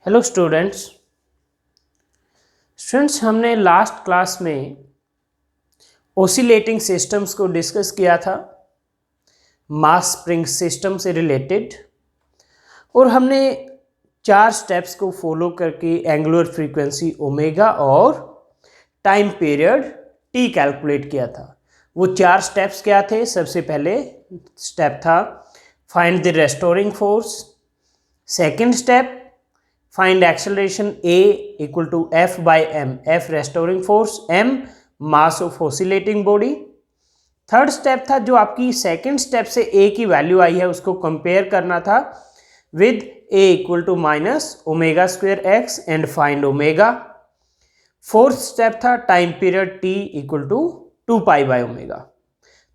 Hello students हमने last class में oscillating systems को डिस्कस किया था मास स्प्रिंग सिस्टम से रिलेटेड, और हमने 4 स्टेप्स को फॉलो करके एंगुलर फ्रीक्वेंसी ओमेगा और टाइम पीरियड टी कैलकुलेट किया था। वो 4 स्टेप्स क्या थे? सबसे पहले स्टेप था find the restoring force. Second step find acceleration a equal to f by m, f restoring force, m mass of oscillating body. Third step था जो आपकी सेकेंड स्टेप से a की वैल्यू आई है उसको कंपेयर करना था with a equal to minus omega square x and find omega. Fourth step था time period t equal to 2 pi by omega.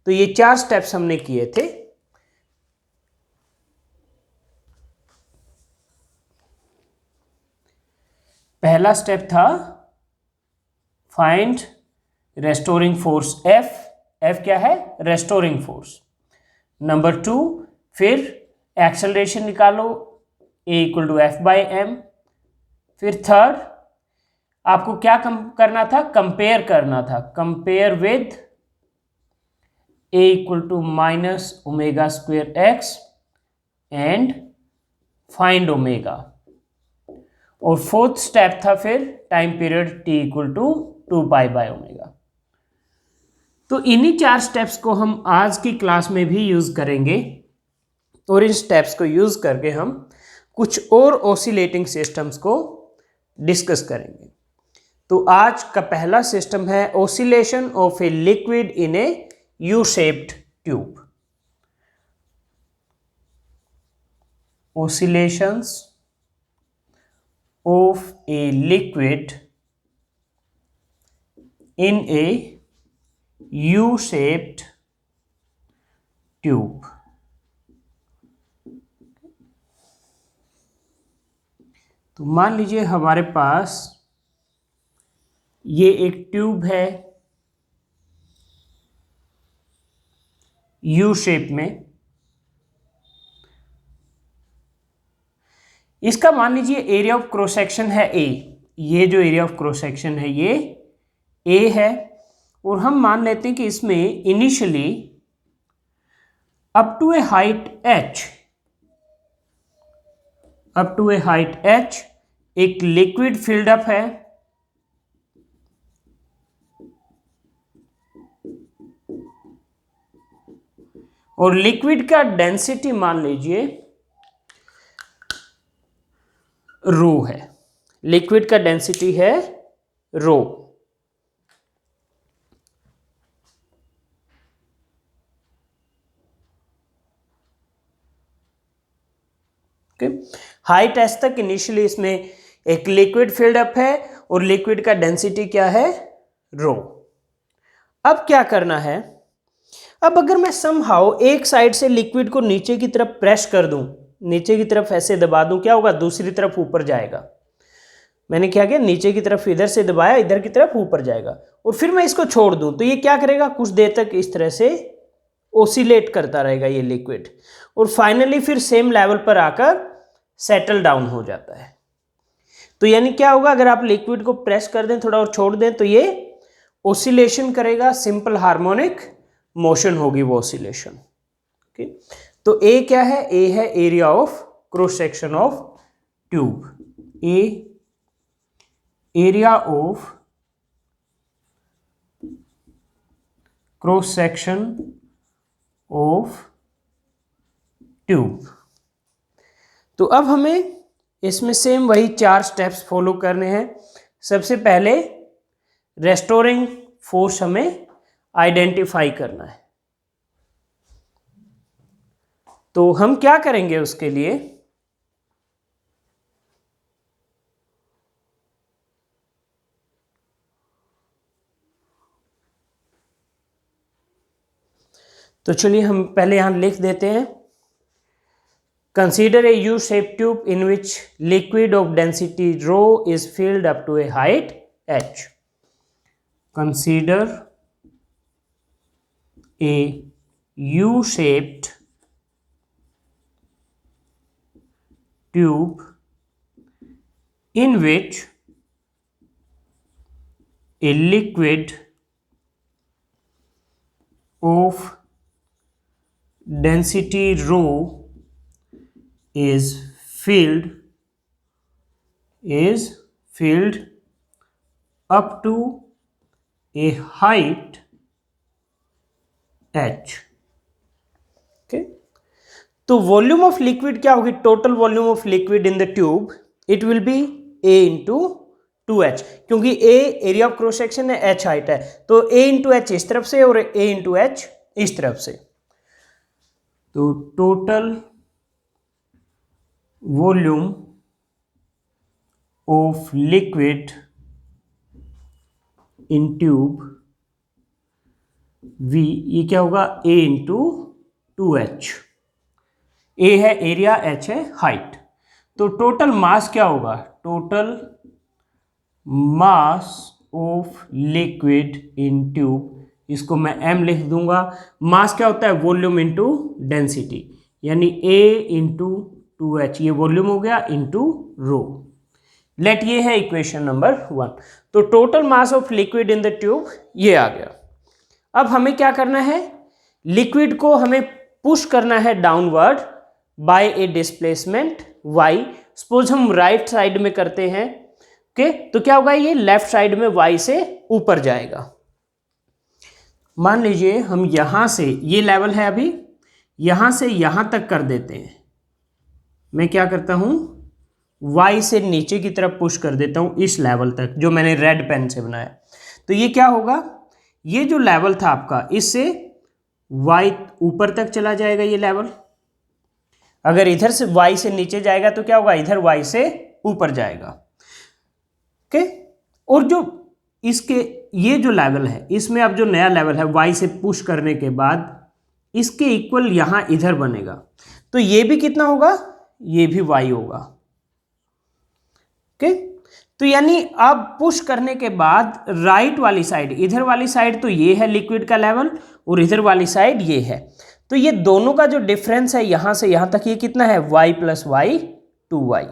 तो ये 4 स्टेप्स हमने किए थे। पहला स्टेप था find restoring force F। F क्या है? Restoring force. नंबर 2 फिर एक्सेलरेशन निकालो A equal to F by M. फिर थर्ड आपको क्या करना था? कंपेयर करना था, compare with A equal to minus omega square X and find omega. और फोर्थ स्टेप था फिर time period t equal to 2 pi by omega. तो इन्हीं 4 स्टेप्स को हम आज की क्लास में भी यूज करेंगे, और इन स्टेप्स को यूज करके हम कुछ और ऑसिलेटिंग सिस्टम्स को डिस्कस करेंगे। तो आज का पहला सिस्टम है oscillation of a liquid in A U shaped tube. Oscillations of a liquid in a U-shaped tube। तो मान लीजिए हमारे पास ये एक ट्यूब है यू शेप में। इसका मान लीजिए एरिया ऑफ क्रॉस सेक्शन है ए। ये जो एरिया ऑफ क्रॉस सेक्शन है ये ए है, और हम मान लेते हैं कि इसमें initially up to a height h एक लिक्विड फिल्ड अप है, और लिक्विड का डेंसिटी मान लीजिए रो है। लिक्विड का डेंसिटी है रो। हाइट एस तक इनिशियली इसमें एक लिक्विड फिल्ड अप है, और लिक्विड का डेंसिटी क्या है? रो। अब क्या करना है? अब अगर मैं समहाउ एक साइड से लिक्विड को नीचे की तरफ प्रेस कर दूं, नीचे की तरफ ऐसे दबा दूं, क्या होगा? दूसरी तरफ ऊपर जाएगा। मैंने क्या किया? नीचे की तरफ इधर से दबाया, इधर की तरफ ऊपर जाएगा। और फिर मैं इसको छोड़ दूं तो ये क्या करेगा? कुछ देर तक इस तरह से ओसिलेट करता रहेगा ये लिक्विड, और फाइनली फिर सेम लेवल पर आकर सेटल डाउन हो जाता है। तो यानी क्या होगा? अगर आप लिक्विड को प्रेस कर दें, थोड़ा और छोड़ दें, तो ये ओसिलेशन करेगा, सिंपल हार्मोनिक मोशन होगी वो ओसिलेशन। ओके, तो ए क्या है? ए है area of cross section of tube. A area of cross section of tube. तो अब हमें इसमें सेम वही 4 स्टेप्स फॉलो करने हैं। सबसे पहले रेस्टोरिंग फोर्स हमें आइडेंटिफाई करना है। तो हम क्या करेंगे उसके लिए? तो चलिए हम पहले यहां लिख देते हैं। Consider a U shape tube in which liquid of density rho is filled up to a height h। Consider a U shaped tube in which a liquid of density rho is filled up to a height h। Okay, तो volume of liquid क्या होगी, total volume of liquid in the tube, it will be a into 2h, क्योंकि a area of cross section है, h height है, तो a into H इस तरफ से और a इंटू एच इस तरफ से। तो total volume of liquid in tube v, ये क्या होगा, a इंटू 2h। a है एरिया, h है हाइट। तो टोटल मास क्या होगा, total mass of liquid in tube, इसको मैं m लिख दूंगा। मास क्या होता है, वॉल्यूम इंटू डेंसिटी, यानी a इंटू 2h, ये वॉल्यूम हो गया इंटू रो। लेट ये है इक्वेशन नंबर 1। तो total mass of liquid in the tube ये आ गया। अब हमें क्या करना है, लिक्विड को हमें पुश करना है डाउनवर्ड बाय ए डिस्प्लेसमेंट y। सपोज हम राइट साइड में करते हैं, ओके, तो क्या होगा, ये लेफ्ट साइड में y से ऊपर जाएगा। मान लीजिए हम यहां से, ये लेवल है अभी, यहां से यहां तक कर देते हैं। मैं क्या करता हूं, y से नीचे की तरफ पुश कर देता हूं इस लेवल तक, जो मैंने रेड पेन से बनाया। तो ये क्या होगा, ये जो लेवल था आपका, इससे y ऊपर तक चला जाएगा ये लेवल। अगर इधर से y से नीचे जाएगा तो क्या होगा, इधर y से ऊपर जाएगा। ओके, और जो इसके ये जो लेवल है, इसमें अब जो नया लेवल है y से पुश करने के बाद इसके इक्वल यहां इधर बनेगा। तो ये भी कितना होगा, ये भी y होगा। ओके, तो यानी अब पुश करने के बाद राइट वाली साइड, इधर वाली साइड तो ये है लिक्विड का लेवल, और इधर वाली साइड ये है। तो ये दोनों का जो डिफरेंस है यहां से यहां तक, ये कितना है, y plus Y 2y,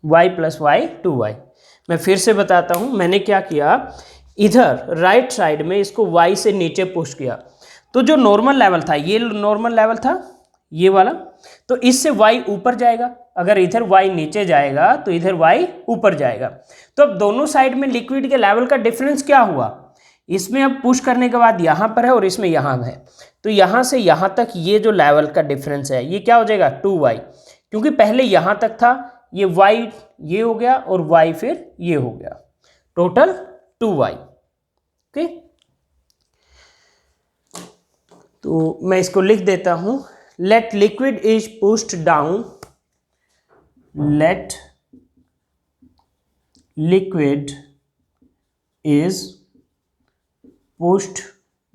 y plus Y 2y। मैं फिर से बताता हूं, मैंने क्या किया, इधर राइट साइड में इसको y से नीचे पुश किया, तो जो नॉर्मल लेवल था, ये नॉर्मल लेवल था ये वाला, तो इससे y ऊपर जाएगा। अगर इधर y नीचे जाएगा तो इधर y ऊपर जाएगा। तो अब दोनों साइड में लिक्विड के लेवल का डिफरेंस क्या हुआ, इसमें अब पुश करने के बाद यहाँ पर है और इसमें यहाँ है, तो यहाँ से यहाँ तक ये जो लेवल का डिफरेंस है ये क्या हो जाएगा, 2y, क्योंकि पहले यहाँ तक था, ये y ये हो गया और y फिर ये हो गया, टोटल 2y। ओके, तो मैं इसको लिख देता हूं, let liquid is pushed down, let liquid is pushed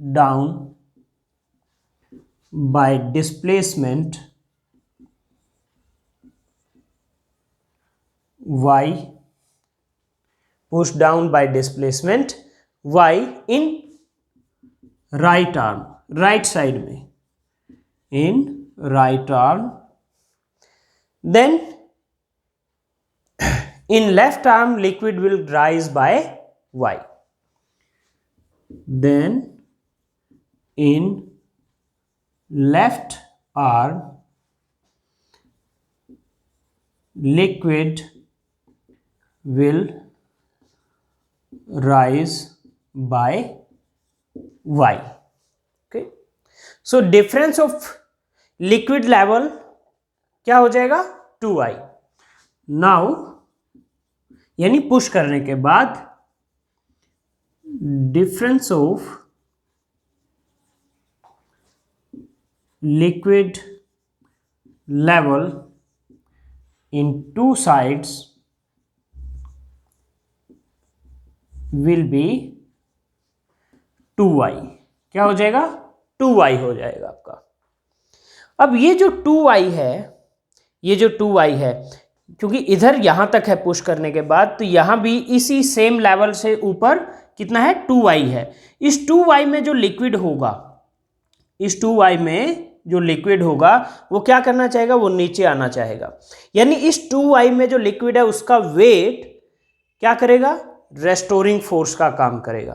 down by displacement y, pushed down by displacement y in right arm, right side में, in right arm, then in left arm liquid will rise by y, then in left arm liquid will rise by y। okay, so difference of liquid level क्या हो जाएगा, 2y। Now यानी push करने के बाद difference of liquid level in two sides will be 2y। क्या हो जाएगा, 2y हो जाएगा आपका। अब ये जो 2y है, ये जो 2y है, क्योंकि इधर यहां तक है पुश करने के बाद, तो यहां भी इसी सेम लेवल से ऊपर कितना है, 2y है। इस 2y में जो लिक्विड होगा, इस 2y में जो लिक्विड होगा वो क्या करना चाहेगा, वो नीचे आना चाहेगा। यानी इस 2y में जो लिक्विड है उसका वेट क्या करेगा, रेस्टोरिंग फोर्स का काम करेगा।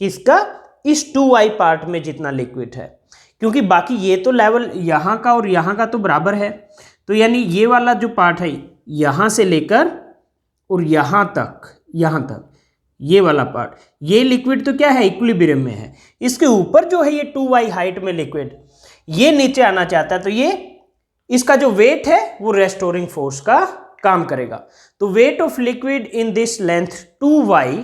किसका, इस 2y पार्ट में जितना लिक्विड है, क्योंकि बाकी ये तो लेवल यहाँ का और यहाँ का तो बराबर है, तो यानी ये वाला जो पार्ट है यहाँ से लेकर और यहाँ तक ये वाला पार्ट, ये लिक्विड तो क्या है, इक्विलिब्रियम में है। इसके ऊपर जो है ये 2y हाइट में लिक्विड, ये नीचे आना चाहता है, तो ये इसका जो वेट है वो रेस्टोरिंग फोर्स का काम करेगा। तो wait of liquid in this length 2y,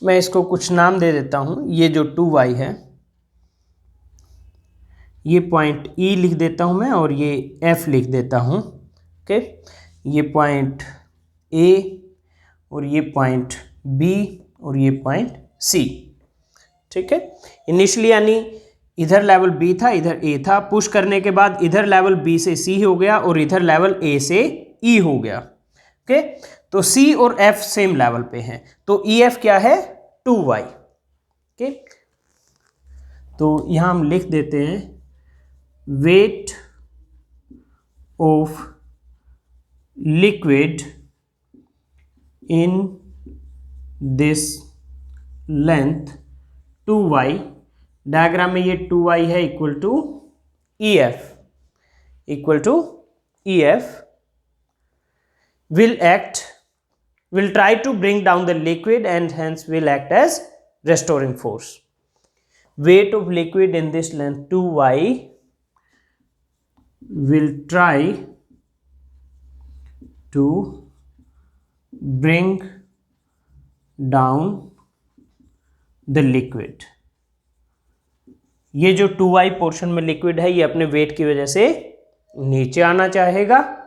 मैं इसको कुछ नाम दे देता हूं। ये जो 2y है, ये पॉइंट E लिख देता हूं मैं और ये F लिख देता हूं। ओके, ये पॉइंट A और ये पॉइंट B और ये पॉइंट C। ठीक है, इनिशियली यानी इधर लेवल B था, इधर A था, पुश करने के बाद इधर लेवल B से C हो गया और इधर लेवल A से E हो गया। ओके, तो C और F सेम लेवल पे हैं, तो EF क्या है, 2y। ओके, तो यहां हम लिख देते हैं weight of liquid in this length 2y, diagram में ये 2y है equal to EF will try to bring down the liquid and hence will act as restoring force. Weight of liquid in this length 2y will try to bring down the liquid. ये जो 2y portion में liquid है ये अपने wait की वजह से नीचे आना चाहेगा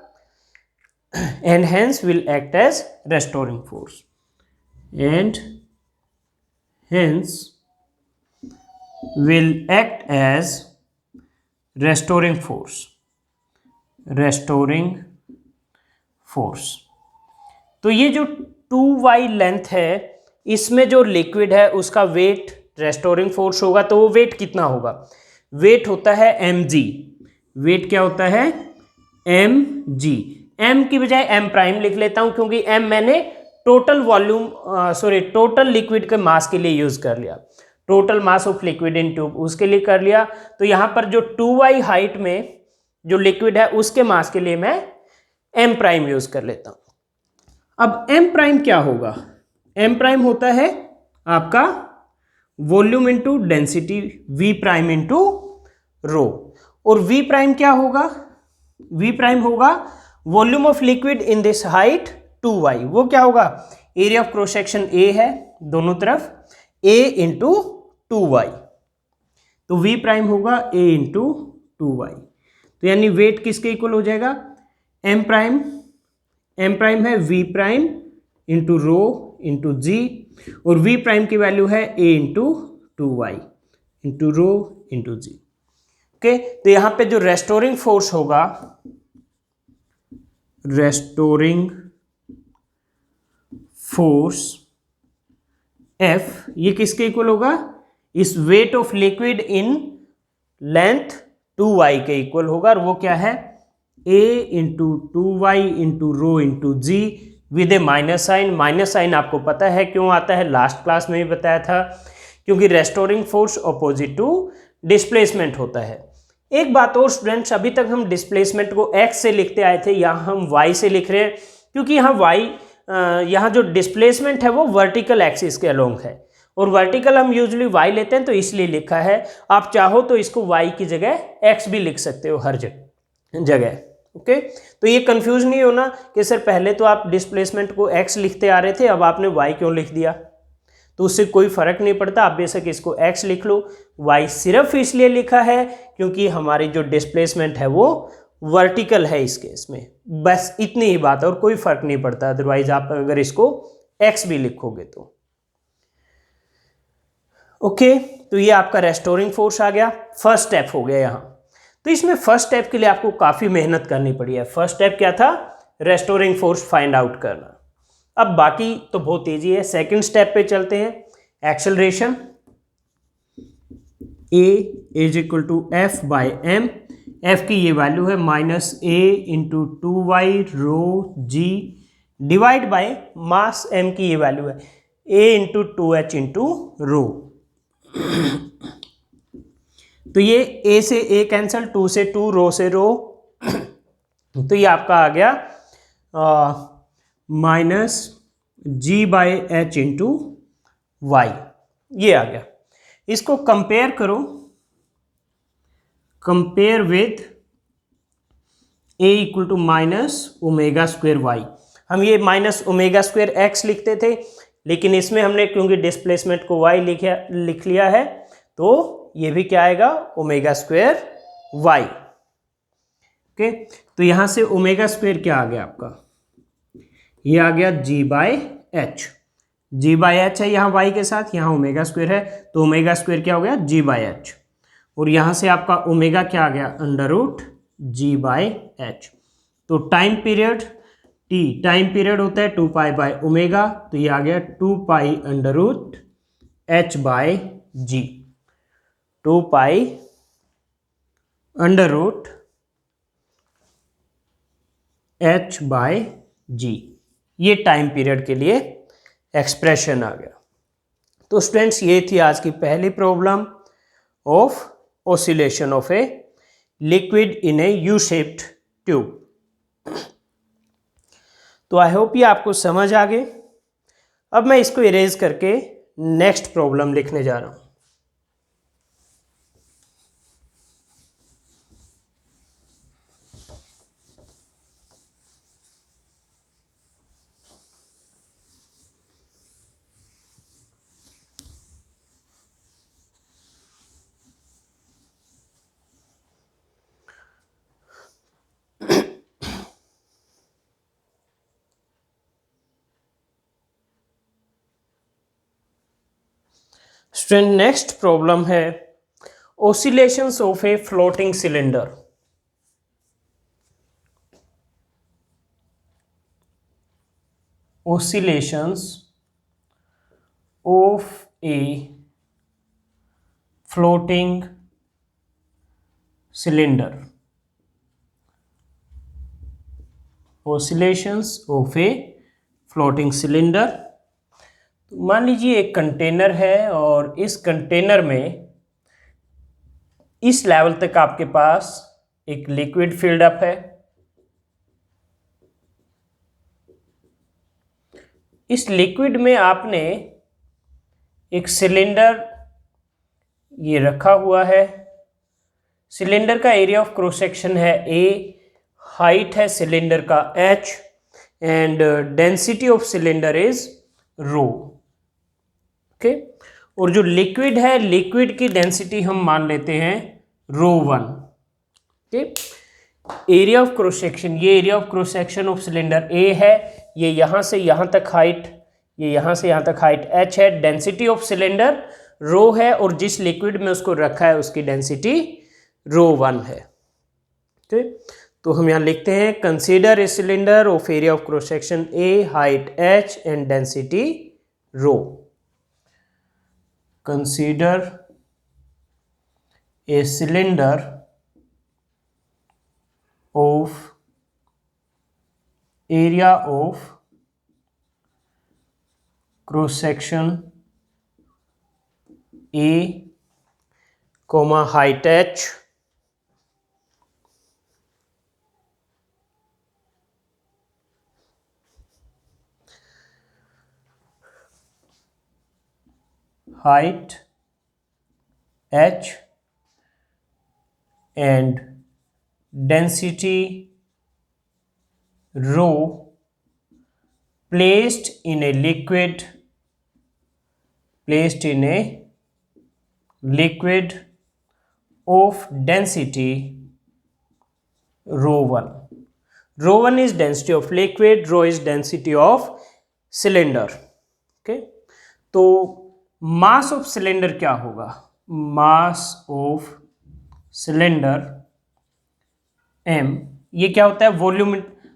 and hence will act as restoring force, and hence will act as restoring force. तो ये जो 2y लेंथ है इसमें जो लिक्विड है उसका वेट रेस्टोरिंग फोर्स होगा, तो वो वेट कितना होगा, वेट होता है mg। वेट क्या होता है, mg। m की बजाय m प्राइम लिख लेता हूं क्योंकि m मैंने टोटल वॉल्यूम टोटल लिक्विड के मास के लिए यूज कर लिया, total mass of liquid in tube उसके लिए कर लिया। तो यहां पर जो 2y हाइट में जो लिक्विड है उसके मास के लिए मैं m प्राइम यूज कर लेता हूं। अब m प्राइम क्या होगा, m प्राइम होता है आपका volume into density v prime into rho, और v प्राइम क्या होगा, v प्राइम होगा volume of liquid in this height 2y। वो क्या होगा, area of cross section A है दोनों तरफ, A इंटू 2y, तो v प्राइम होगा A इंटू 2y। तो यानी वेट किसके इक्वल हो जाएगा, m प्राइम है v prime into rho into g, और v प्राइम की वैल्यू है A into 2y into rho into g। Okay, तो यहां पे जो रेस्टोरिंग फोर्स होगा, रेस्टोरिंग फोर्स F, ये किसके इक्वल होगा, इस weight of liquid in length 2y के इक्वल होगा, और वो क्या है A into 2y into rho into G with a minus sign. Minus sign आपको पता है क्यों आता है, लास्ट क्लास में भी बताया था, क्योंकि restoring force opposite to displacement होता है। एक बात और स्टूडेंट्स, अभी तक हम डिस्प्लेसमेंट को x से लिखते आए थे, यहाँ हम y से लिख रहे हैं क्योंकि यहाँ जो डिस्प्लेसमेंट है वो वर्टिकल एक्सिस के अलोंग है, और वर्टिकल हम यूजुअली y लेते हैं तो इसलिए लिखा है। आप चाहो तो इसको y की जगह x भी लिख सकते हो हर जगह। ओके, तो ये कंफ्यूज नहीं होना कि सर पहले तो आप डिस्प्लेसमेंट को x लिखते आ रहे थे, अब आपने y क्यों लिख दिया, तो उससे कोई फर्क नहीं पड़ता। आप बेशक इसको x लिख लो, y सिर्फ इसलिए लिखा है क्योंकि हमारी जो डिस्प्लेसमेंट है वो वर्टिकल है इस केस में, बस इतनी ही बात है और कोई फर्क नहीं पड़ता। अदरवाइज आप अगर इसको x भी लिखोगे तो ओके, तो ये आपका रेस्टोरिंग फोर्स आ गया, फर्स्ट स्टेप हो गया यहाँ। तो इसमें फर्स्ट स्टेप के लिए आपको काफ़ी मेहनत करनी पड़ी है। फर्स्ट स्टेप क्या था, रेस्टोरिंग फोर्स फाइंड आउट करना। अब बाकी तो बहुत ईजी है, सेकंड स्टेप पे चलते हैं। Acceleration a is equal to F by M, F की ये वैल्यू है -a/2y rho G divide by mass m की ये वैल्यू है a/2h रो। तो ये a से a कैंसल, 2 से 2, रो से रो, तो ये आपका आ गया -g/h/y, ये आ गया। इसको कंपेयर करो, compare with a equal to -ω²y। हम ये -ω²x लिखते थे, लेकिन इसमें हमने क्योंकि डिस्प्लेसमेंट को y लिख लिया है, तो ये भी क्या आएगा ω²y। ओके, तो यहां से ω² क्या आ गया आपका, ये आ गया g/h, g/h है यहाँ y के साथ, यहाँ ω² है, तो ω² क्या हो गया g/h, और यहाँ से आपका ओमेगा क्या आ गया √g/h। तो time period t, time period होता है 2π/ω, तो ये आ गया 2π√h/g, 2π√h/g, ये टाइम पीरियड के लिए एक्सप्रेशन आ गया। तो स्टूडेंट्स, ये थी आज की पहली problem of oscillation of a liquid in a U-shaped tube। तो आई होप ये आपको समझ आ गए। अब मैं इसको इरेज करके नेक्स्ट प्रॉब्लम लिखने जा रहा हूं। स्टूडेंट, नेक्स्ट प्रॉब्लम है oscillations of a floating cylinder. Oscillations of a floating cylinder, oscillations of a floating cylinder. मान लीजिए एक कंटेनर है और इस कंटेनर में इस लेवल तक आपके पास एक लिक्विड फिल्ड अप है। इस लिक्विड में आपने एक सिलेंडर ये रखा हुआ है। सिलेंडर का एरिया ऑफ क्रॉस सेक्शन है a, हाइट है सिलेंडर का h, and density of cylinder is rho. Okay, और जो लिक्विड है, लिक्विड की डेंसिटी हम मान लेते हैं ρ1। Okay, area of cross section, ये area of cross section of cylinder A है, ये यहाँ से यहाँ तक हाइट, ये यहाँ से यहाँ तक हाइट h है, डेंसिटी ऑफ सिलेंडर रो है, और जिस लिक्विड में उसको रखा है उसकी डेंसिटी ρ1 है। ओके, तो हम यहाँ लिखते हैं consider a cylinder of area of cross section A, height h and density rho. Consider a cylinder of area of cross section A, height h, height h and density rho, placed in a liquid of density ρ1. ρ1 is density of liquid, rho is density of cylinder. Okay, तो mass of cylinder क्या होगा, mass of cylinder m, ये क्या होता है volume,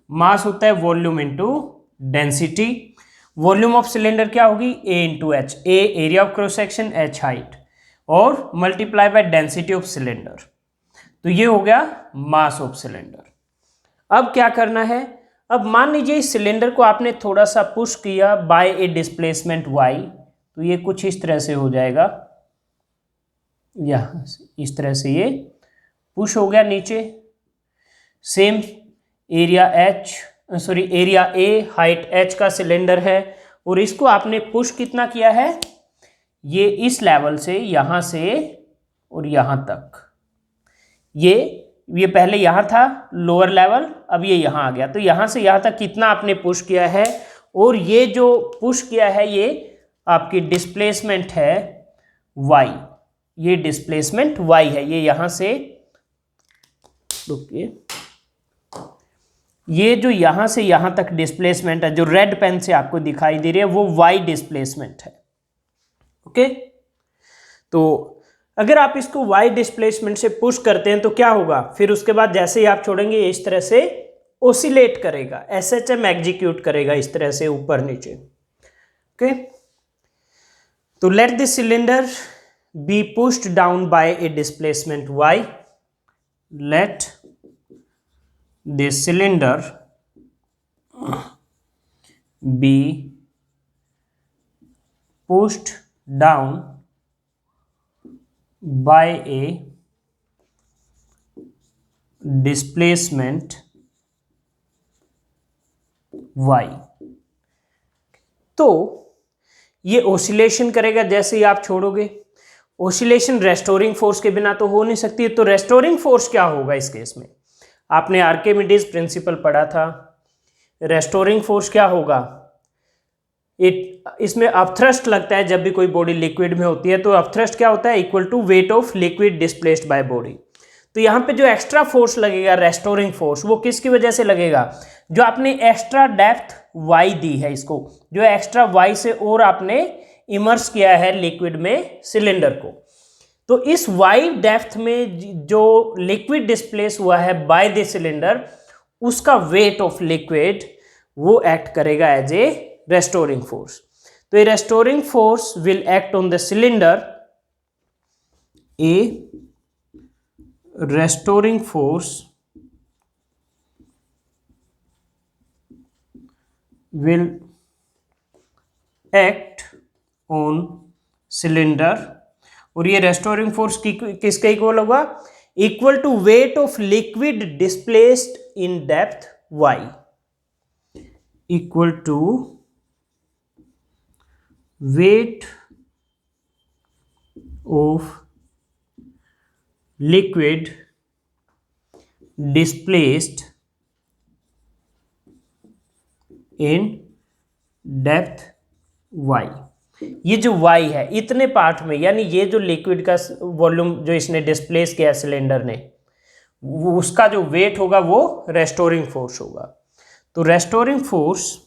mass होता है volume into density. Volume of cylinder क्या होगी, A into h, A area of cross section, h height, और multiply by density of cylinder. तो ये हो गया मास ऑफ सिलेंडर। अब क्या करना है, अब मान लीजिए इस सिलेंडर को आपने थोड़ा सा पुश किया बाय ए डिस्प्लेसमेंट y, तो ये कुछ इस तरह से हो जाएगा, यहाँ इस तरह से ये पुश हो गया नीचे। Same area h, sorry area a, height h का सिलेंडर है, और इसको आपने पुश कितना किया है, ये इस लेवल से यहाँ से और यहाँ तक, ये पहले यहाँ था लोअर लेवल, अब ये यहाँ आ गया, तो यहाँ से यहाँ तक कितना आपने पुश किया है, और ये जो पुश किया है ये आपकी डिस्प्लेसमेंट है y, ये डिस्प्लेसमेंट y है, ये यहाँ से, रुकिए, ये जो यहाँ से यहाँ तक डिस्प्लेसमेंट है जो रेड पेन से आपको दिखाई दे रही है वो y डिस्प्लेसमेंट है। ओके, तो अगर आप इसको y डिस्प्लेसमेंट से पुश करते हैं तो क्या होगा, फिर उसके बाद जैसे ही आप छोड़ेंगे इस तरह से ओसिलेट करेगा, SHM एग्जीक्यूट करेगा इस तरह से ऊपर नीचे। ओके, तो let this cylinder be pushed down by A displacement y, let this cylinder be pushed down by a displacement y। तो ये ओसिलेशन करेगा जैसे ही आप छोड़ोगे। ओसिलेशन रेस्टोरिंग फोर्स के बिना तो हो नहीं सकती, तो रेस्टोरिंग फोर्स क्या होगा इस केस में, आपने आर्किमिडीज प्रिंसिपल पढ़ा था। रेस्टोरिंग फोर्स क्या होगा, इसमें अपथ्रस्ट लगता है जब भी कोई बॉडी लिक्विड में होती है, तो अपथ्रस्ट क्या होता है, equal to weight of liquid displaced by body. तो यहाँ पे जो एक्स्ट्रा फोर्स लगेगा रेस्टोरिंग फोर्स, वो किसकी वजह से लगेगा, जो आपने एक्स्ट्रा डेप्थ y दी है, इसको जो एक्स्ट्रा y से और आपने इमर्स किया है लिक्विड में सिलेंडर को, तो इस y डेप्थ में जो लिक्विड डिस्प्लेस हुआ है बाय द सिलेंडर, उसका वेट ऑफ लिक्विड वो एक्ट करेगा एज ए restoring force। तो a restoring force will act on the cylinder, a restoring force will act on cylinder, और ये restoring force किसके इक्वल होगा, equal to weight of liquid displaced in depth y, equal to weight of liquid displaced in depth y। ये जो y है इतने part में, यानी ये जो लिक्विड का वॉल्यूम जो इसने डिस्प्लेस किया सिलेंडर ने, उसका जो वेट होगा वो रेस्टोरिंग फोर्स होगा। तो restoring force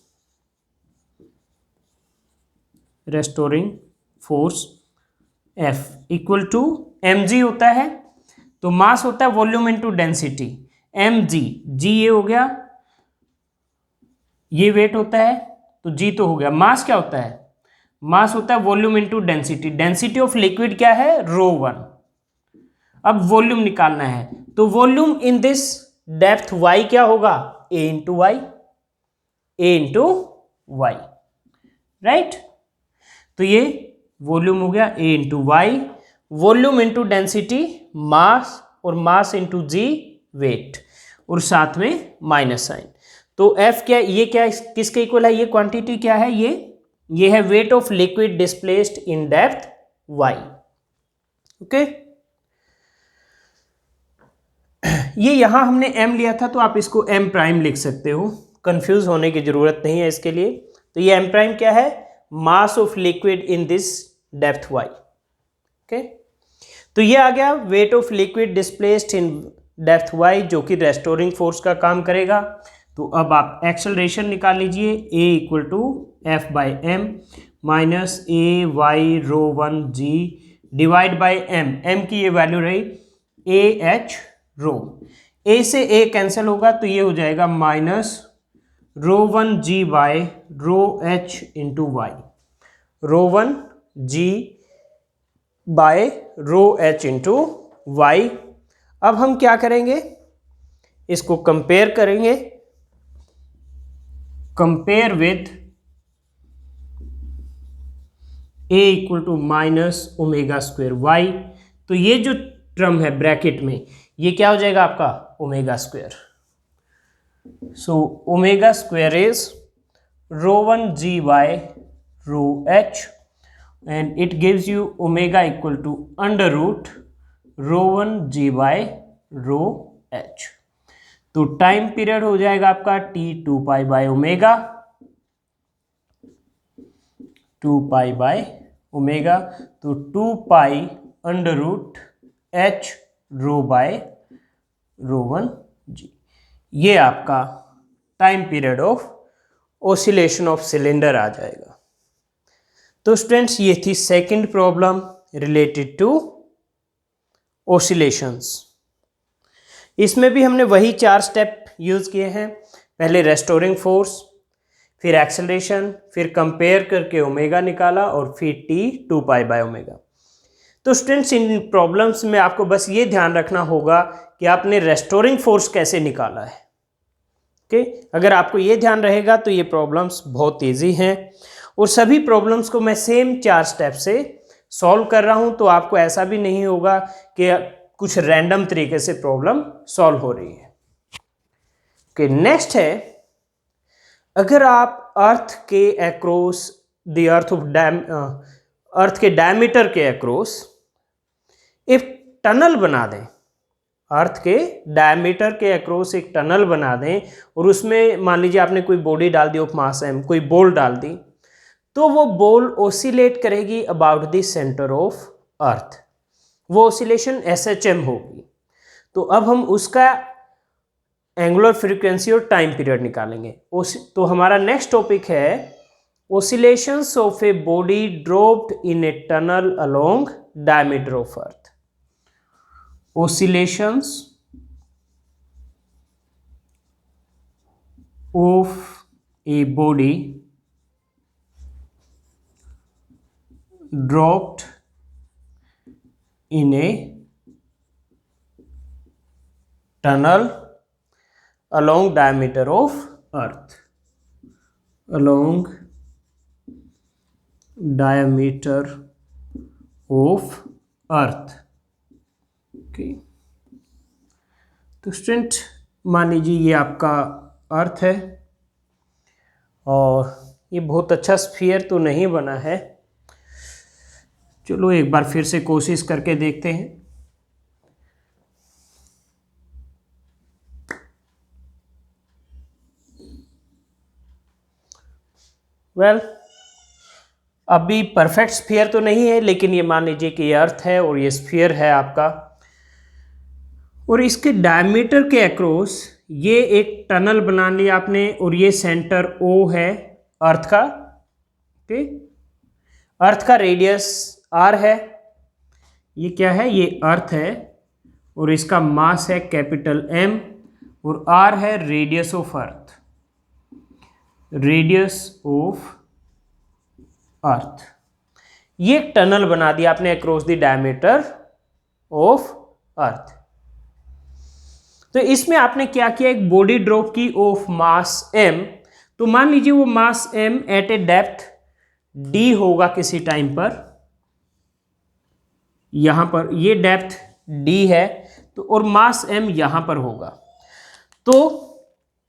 F equal to mg होता है, तो मास होता है volume into density, mg, g ये हो गया, ये वेट होता है तो g तो हो गया। मास क्या होता है, मास होता है volume into density, density of liquid क्या है, ρ1। अब वॉल्यूम निकालना है, तो volume in this depth y क्या होगा, a इंटू वाई, राइट। तो ये वॉल्यूम हो गया a into Y, volume into density mass, और मास इंटू जी वेट, और साथ में माइनस साइन। तो F क्या, ये क्या किसके इक्वल है, ये क्वांटिटी क्या है, ये है wait of liquid displaced in depth y। Okay, ये यहां हमने m लिया था तो आप इसको m प्राइम लिख सकते हो, कंफ्यूज होने की जरूरत नहीं है इसके लिए। तो ये m प्राइम क्या है, mass of liquid in this depth y। Okay, तो ये आ गया wait of liquid displaced in depth y, जो कि रेस्टोरिंग फोर्स का काम करेगा। तो अब आप एक्सेलरेशन निकाल लीजिए, a equal to F by M minus A Y rho 1 G divide by m की ये वैल्यू रही a h रो, a से a कैंसिल होगा तो ये हो जाएगा minus rho one ji by rho H into Y, rho one ji by rho H into Y. अब हम क्या करेंगे, इसको कंपेयर करेंगे, compare with A equal to minus omega square Y. तो ये जो टर्म है ब्रैकेट में, ये क्या हो जाएगा आपका omega square. So omega square is rho one ji by rho h and it gives you omega equal to under root rho one ji by rho h. तो टाइम पीरियड हो जाएगा आपका t 2 pi by omega, 2 pi by omega. तो 2 pi under root h rho by rho one g, ये आपका time period of oscillation of cylinder आ जाएगा। तो स्टूडेंट्स ये थी second problem related to oscillations. इसमें भी हमने वही 4 स्टेप यूज किए हैं, पहले रेस्टोरिंग फोर्स, फिर एक्सेलरेशन, फिर कंपेयर करके ओमेगा निकाला और फिर टी 2 पाई बाय ओमेगा। तो स्टूडेंट्स इन प्रॉब्लम्स में आपको बस ये ध्यान रखना होगा कि आपने रेस्टोरिंग फोर्स कैसे निकाला है। ओके, अगर आपको ये ध्यान रहेगा तो ये प्रॉब्लम्स बहुत ईजी हैं और सभी प्रॉब्लम्स को मैं सेम 4 स्टेप से सॉल्व कर रहा हूँ, तो आपको ऐसा भी नहीं होगा कि कुछ रैंडम तरीके से प्रॉब्लम सॉल्व हो रही है। ओके, नेक्स्ट है, अगर आप अर्थ के across the earth of earth के डायमीटर के अक्रॉस एक टनल बना दें, अर्थ के डायमीटर के अक्रॉस एक टनल बना दें और उसमें मान लीजिए आपने कोई बॉडी डाल दी ऑफ मास m, कोई बॉल डाल दी, तो वो बॉल ऑसिलेट करेगी about the centre of earth, वो ऑसिलेशन SHM होगी। तो अब हम उसका एंगुलर फ्रीक्वेंसी और टाइम पीरियड निकालेंगे। तो हमारा नेक्स्ट टॉपिक है oscillations of a body dropped in a tunnel along diameter of earth. oscillations of a body dropped in a tunnel along diameter of earth, along diameter of earth। तो student मान लीजिए ये आपका अर्थ है और ये बहुत अच्छा स्फीयर तो नहीं बना है, चलो एक बार फिर से कोशिश करके देखते हैं। वेल, अभी परफेक्ट स्फीयर तो नहीं है, लेकिन ये मान लीजिए कि ये अर्थ है और ये स्फीयर है आपका, और इसके डायमीटर के अक्रॉस ये एक टनल बना लिया आपने और ये सेंटर O है अर्थ का। ओके, अर्थ का रेडियस R है, ये क्या है, ये अर्थ है और इसका मास है कैपिटल M और R है radius of earth, radius of earth. ये एक टनल बना दिया आपने across the diameter of earth. तो इसमें आपने क्या किया, एक बॉडी ड्रॉप की ऑफ मास m। तो मान लीजिए वो मास m eight a depth d होगा किसी टाइम पर, यहां पर ये डेप्थ d है, तो और मास m यहां पर होगा, तो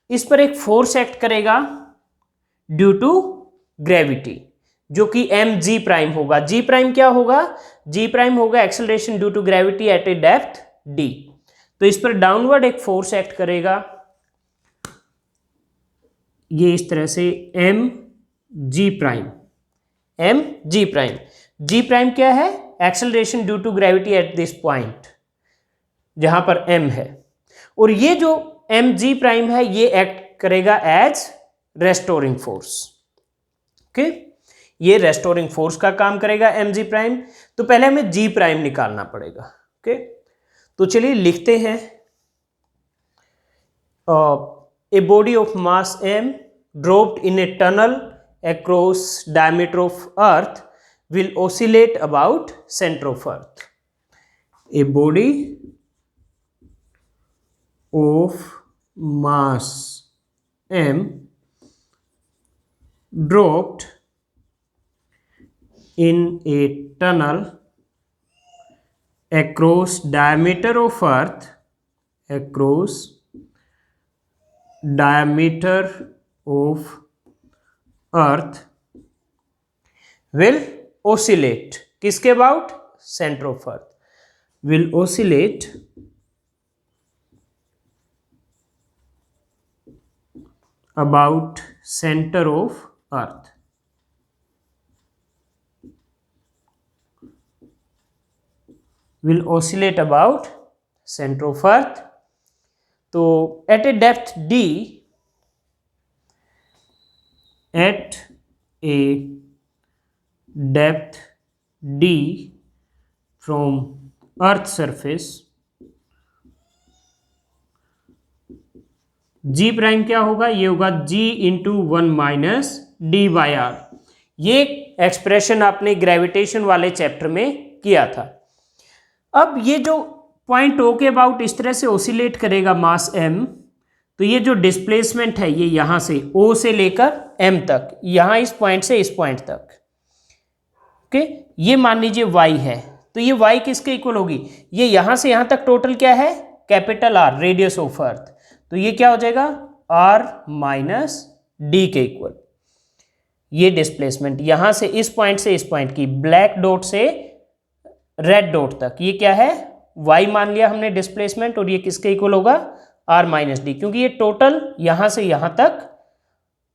इस पर एक फोर्स एक्ट करेगा ड्यू टू ग्रेविटी, जो कि mg प्राइम होगा। g प्राइम क्या होगा, g प्राइम होगा acceleration due to gravity at a depth d। तो इस पर डाउनवर्ड एक फोर्स एक्ट करेगा, ये इस तरह से mg prime, mg prime, g prime क्या है, acceleration due to gravity at this point जहां पर m है, और ये जो mg प्राइम है ये एक्ट करेगा एज रेस्टोरिंग फोर्स। ओके, ये रेस्टोरिंग फोर्स का काम करेगा mg प्राइम। तो पहले हमें g प्राइम निकालना पड़ेगा। ओके, तो चलिए लिखते हैं, a body of mass m dropped in a tunnel across diameter of earth will oscillate about center of earth. A body of mass m dropped in a tunnel across diameter of earth will oscillate किसके about centre of earth will oscillate about center of earth. Will oscillate about center of earth. तो at a depth d, from earth surface, g prime क्या होगा, ये होगा g into 1 minus D by R. ये expression आपने gravitation वाले chapter में किया था। अब ये जो पॉइंट ओ के अबाउट इस तरह से ओसिलेट करेगा मास m, तो ये जो डिस्प्लेसमेंट है ये यहां से o से लेकर m तक, यहां इस पॉइंट से इस पॉइंट तक, ओके, ये मान लीजिए y है, तो ये y किसके इक्वल होगी, ये यहां से यहां तक टोटल क्या है, capital R radius of earth, तो ये क्या हो जाएगा r माइनस डी के इक्वल। ये डिस्प्लेसमेंट यहां से इस पॉइंट की ब्लैक डॉट से रेड डॉट तक, ये क्या है y मान लिया हमने डिस्प्लेसमेंट, और ये किसके इक्वल होगा r माइनस डी, क्योंकि ये टोटल यहां से यहां तक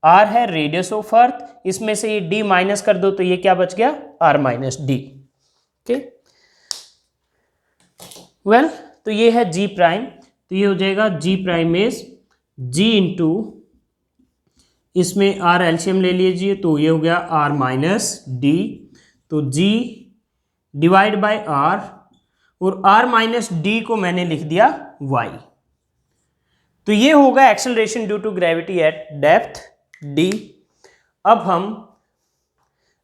r है रेडियस ऑफ अर्थ, इसमें से ये d माइनस कर दो तो ये क्या बच गया r minus D. Okay well, तो ये है g प्राइम, तो ये हो जाएगा g prime is g into, इसमें r एलसीएम ले लीजिए तो ये हो गया r माइनस डी, तो g डिवाइड बाय r, और r माइनस डी को मैंने लिख दिया y। तो ये होगा acceleration due to gravity at depth d। अब हम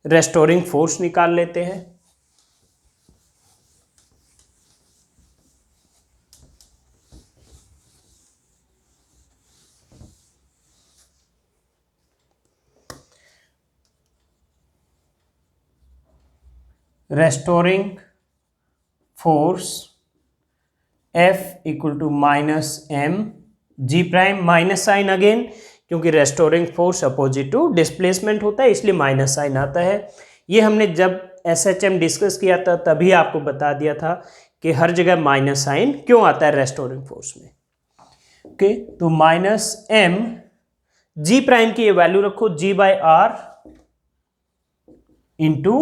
रेस्टोरिंग फोर्स निकाल लेते हैं। Restoring force F equal to minus M, ji prime minus sign again, क्योंकि restoring force opposite to displacement होता है इसलिए माइनस साइन आता है। ये हमने जब SHM डिस्कस किया था तभी आपको बता दिया था कि हर जगह माइनस साइन क्यों आता है रेस्टोरिंग फोर्स में। ओके, तो माइनस एम, जी प्राइम की ये वैल्यू रखो G by R into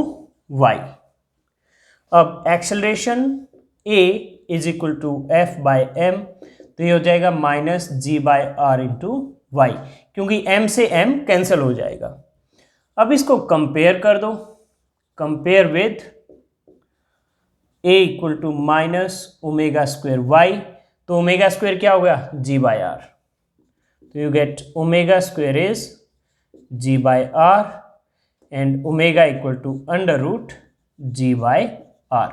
Y. अब acceleration A is equal to F by M, तो ये हो जाएगा minus G by R into Y, क्योंकि m से m कैंसिल हो जाएगा। अब इसको कंपेयर कर दो, compare with A equal to minus omega square Y, तो ओमेगा स्क्वेयर क्या हो गया जी बाई आर, तो you get omega square is g by r and omega equal to under root g by r.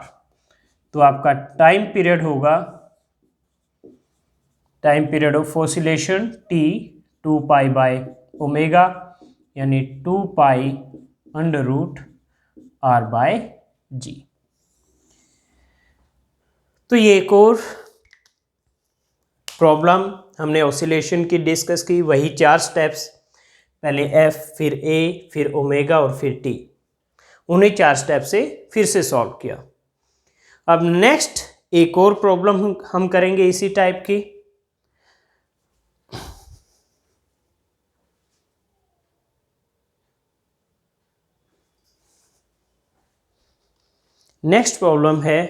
तो आपका time period होगा, time period of oscillation t 2 pi by omega, यानी 2 pi under root r by g. तो ये एक और problem हमने oscillation की डिस्कस की, वही 4 स्टेप्स, पहले f फिर a फिर ओमेगा और फिर t, उन्हीं 4 स्टेप से फिर से सॉल्व किया। अब नेक्स्ट एक और प्रॉब्लम हम करेंगे इसी टाइप की। नेक्स्ट प्रॉब्लम है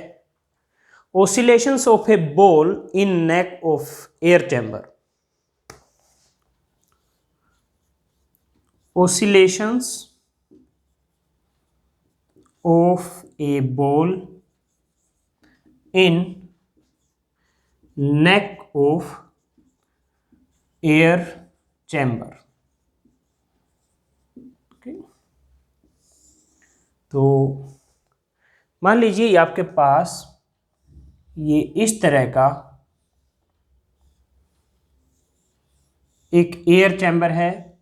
oscillations of A ball in neck of air chamber. Oscillations of A ball in neck of air chamber। तो मान लीजिए आपके पास ये इस तरह का एक एयर चैम्बर है,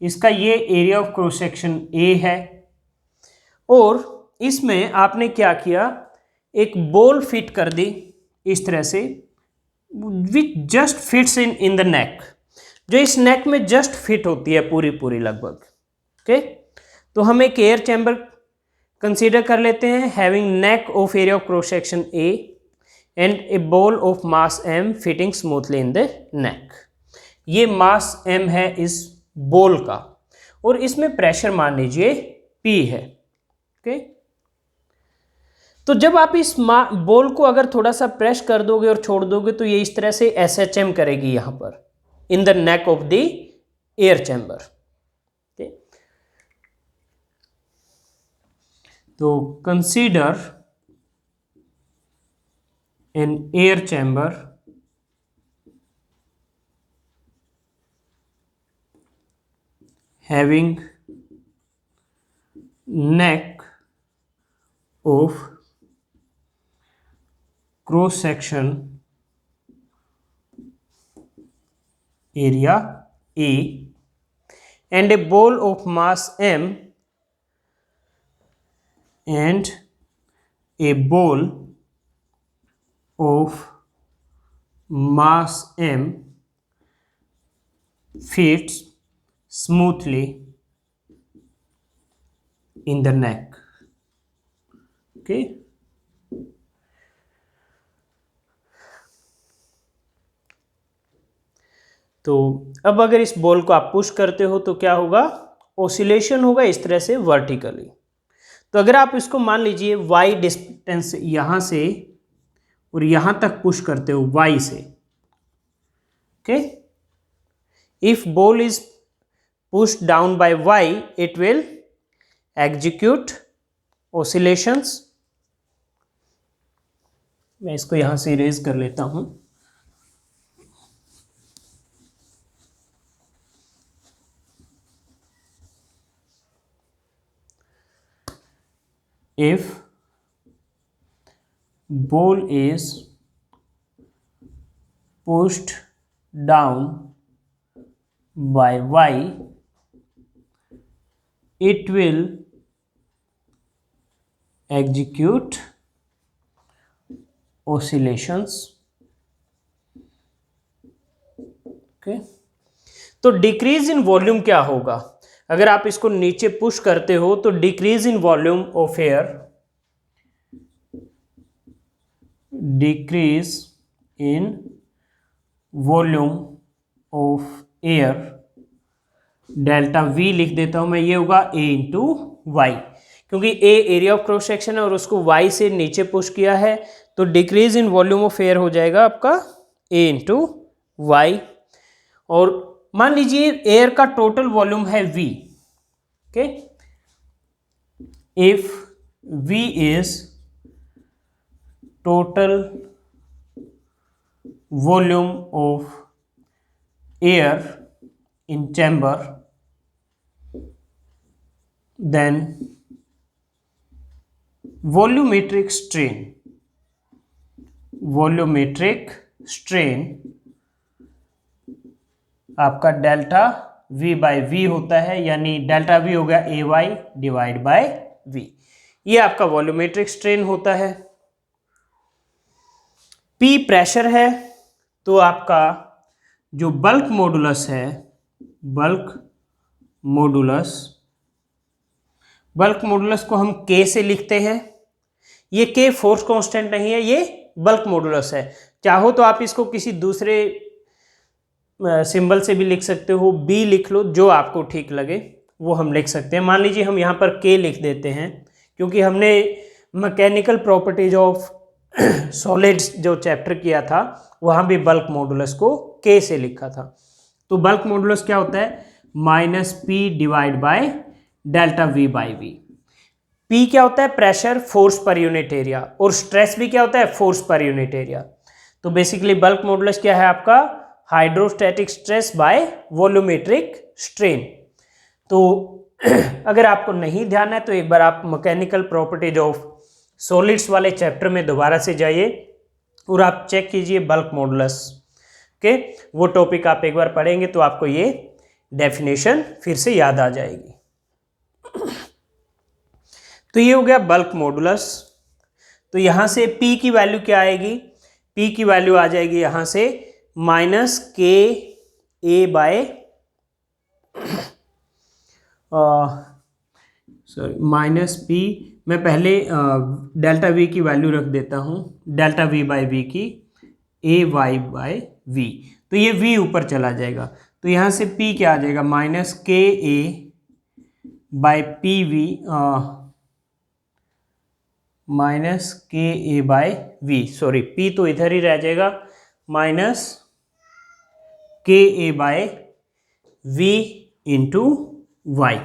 इसका ये एरिया ऑफ क्रॉस सेक्शन ए है, और इसमें आपने क्या किया, एक बॉल फिट कर दी इस तरह से, which just fits in the नेक, जो इस नेक में जस्ट फिट होती है पूरी लगभग। ओके, तो हम एक एयर चैम्बर कंसीडर कर लेते हैं having neck of area of cross section A and a ball of mass M fitting smoothly in the neck. ये मास एम है इस बॉल का, और इसमें प्रेशर मान लीजिए पी है। ओके, तो जब आप इस बॉल को अगर थोड़ा सा प्रेस कर दोगे और छोड़ दोगे तो ये इस तरह से SHM करेगी यहां पर in the neck of the air chamber. तो consider an air chamber having neck of cross section area A and a ball of mass M and a ball of mass M fits smoothly in the neck. Okay, तो अब अगर इस ball को आप push करते हो तो क्या होगा, ऑसिलेशन होगा इस तरह से वर्टिकली। तो अगर आप इसको मान लीजिए y डिस्टेंस यहां से और यहां तक पुश करते हो y से, okay, if ball is push down by y it will execute oscillations. मैं इसको यहां से इरेज कर लेता हूं। If ball is pushed down by y it will execute oscillations। Okay, तो डिक्रीज इन वॉल्यूम क्या होगा, अगर आप इसको नीचे पुश करते हो तो decrease in volume of air, decrease in volume of air, delta V लिख देता हूं मैं, ये होगा A इंटू वाई, क्योंकि A area of cross section है और उसको Y से नीचे पुश किया है, तो decrease in volume of air हो जाएगा आपका A इंटू वाई। और मान लीजिए एयर का टोटल वॉल्यूम है V, okay, if V is total volume of air in chamber, then volumetric strain आपका डेल्टा V बाई V होता है, यानी डेल्टा V हो गया AY डिवाइड बाय V, ये आपका वॉल्यूमेट्रिक स्ट्रेन होता है। P प्रेशर है, तो आपका जो बल्क मॉडुलस है, बल्क मॉडुलस को हम K से लिखते हैं। ये K फोर्स कांस्टेंट नहीं है, ये बल्क मॉडुलस है। चाहो तो आप इसको किसी दूसरे सिंबल से भी लिख सकते हो, B लिख लो, जो आपको ठीक लगे वो हम लिख सकते हैं। मान लीजिए हम यहाँ पर K लिख देते हैं, क्योंकि हमने मैकेनिकल प्रॉपर्टीज ऑफ सॉलिड्स जो चैप्टर किया था वहाँ भी बल्क मॉडुलस को K से लिखा था। तो बल्क मॉडुलस क्या होता है, minus P divide by delta V by V। P क्या होता है, pressure force per unit area, और स्ट्रेस भी क्या होता है, फोर्स पर यूनिट एरिया। तो बेसिकली बल्क मॉडुलस क्या है आपका, hydrostatic stress by volumetric strain. तो अगर आपको नहीं ध्यान है तो एक बार आप मैकेनिकल प्रॉपर्टीज ऑफ सॉलिड्स वाले चैप्टर में दोबारा से जाइए और आप चेक कीजिए बल्क मॉडुलस के, वो टॉपिक आप एक बार पढ़ेंगे तो आपको ये डेफिनेशन फिर से याद आ जाएगी। तो ये हो गया बल्क मॉडुलस। तो यहाँ से P की वैल्यू क्या आएगी? P की वैल्यू आ जाएगी यहाँ से माइनस के ए बाय सॉरी माइनस P, मैं पहले डेल्टा V की वैल्यू रख देता हूँ, डेल्टा V बाय वी की ए वाई बाय वी। तो ये V ऊपर चला जाएगा, तो यहाँ से P क्या आ जाएगा? Minus k A by P V, minus k A bye we, sorry P तो इधर ही रह जाएगा, माइनस के ए बाय वी इंटू वाई।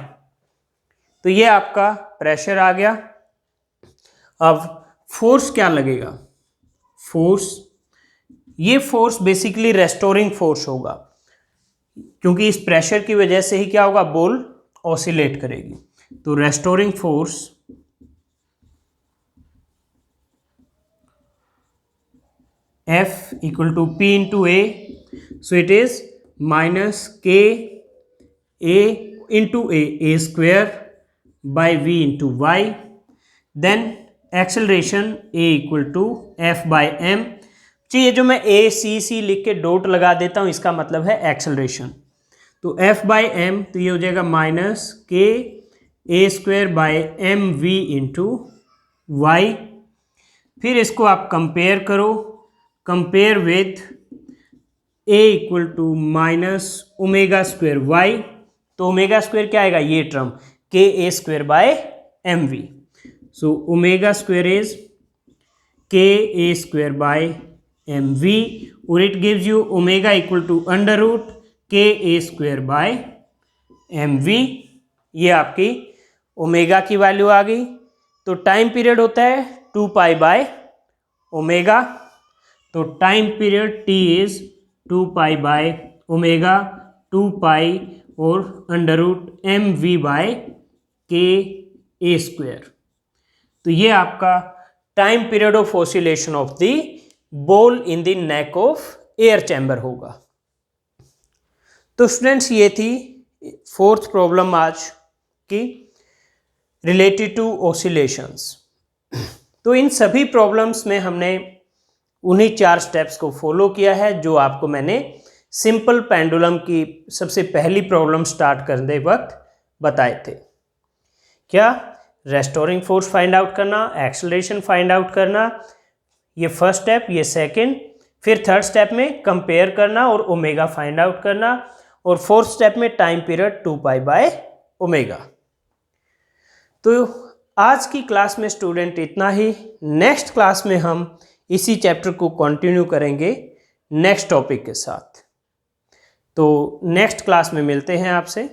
तो ये आपका प्रेशर आ गया। अब फोर्स क्या लगेगा? फोर्स, ये फोर्स बेसिकली रेस्टोरिंग फोर्स होगा, क्योंकि इस प्रेशर की वजह से ही क्या होगा? बॉल ऑसिलेट करेगी। तो restoring force F equal to P into A, so it is minus k A into A square by V into y, then acceleration a equal to F by m. ये जो मैं ए सी सी लिख के dot लगा देता हूँ, इसका मतलब है एक्सेलरेशन। तो एफ बाय एम, तो ये हो जाएगा minus k A square by m V into y. फिर इसको आप कंपेयर करो, compare with A equal to minus omega square Y. तो ओमेगा स्क्वेयर क्या आएगा? ये term k A square by m V. So omega square is k A square by m V, और it gives you omega equal to under root k A square by m V. ये आपकी omega की value आ गई। तो time period होता है 2 pi by omega, तो time period T is 2 pi by omega, 2 pi और under root M V by K A square. तो ये आपका time period of oscillation of the ball in the neck of air chamber होगा। तो students, ये थी 4th problem आज की रिलेटेड टू ऑसिलेशंस। तो इन सभी प्रॉब्लम्स में हमने उन्हीं 4 स्टेप्स को फॉलो किया है जो आपको मैंने सिंपल पेंडुलम की सबसे पहली प्रॉब्लम स्टार्ट करने वक्त बताए थे। क्या? रेस्टोरिंग फोर्स फाइंड आउट करना, एक्सेलरेशन फाइंड आउट करना, ये फर्स्ट स्टेप, ये सेकंड। फिर थर्ड स्टेप में कंपेयर करना और ओमेगा फाइंड आउट करना, और फोर्थ स्टेप में time period 2 pi by omega. तो आज की क्लास में स्टूडेंट इतना ही। नेक्स्ट क्लास में हम इसी चैप्टर को कंटिन्यू करेंगे नेक्स्ट टॉपिक के साथ। तो नेक्स्ट क्लास में मिलते हैं आपसे।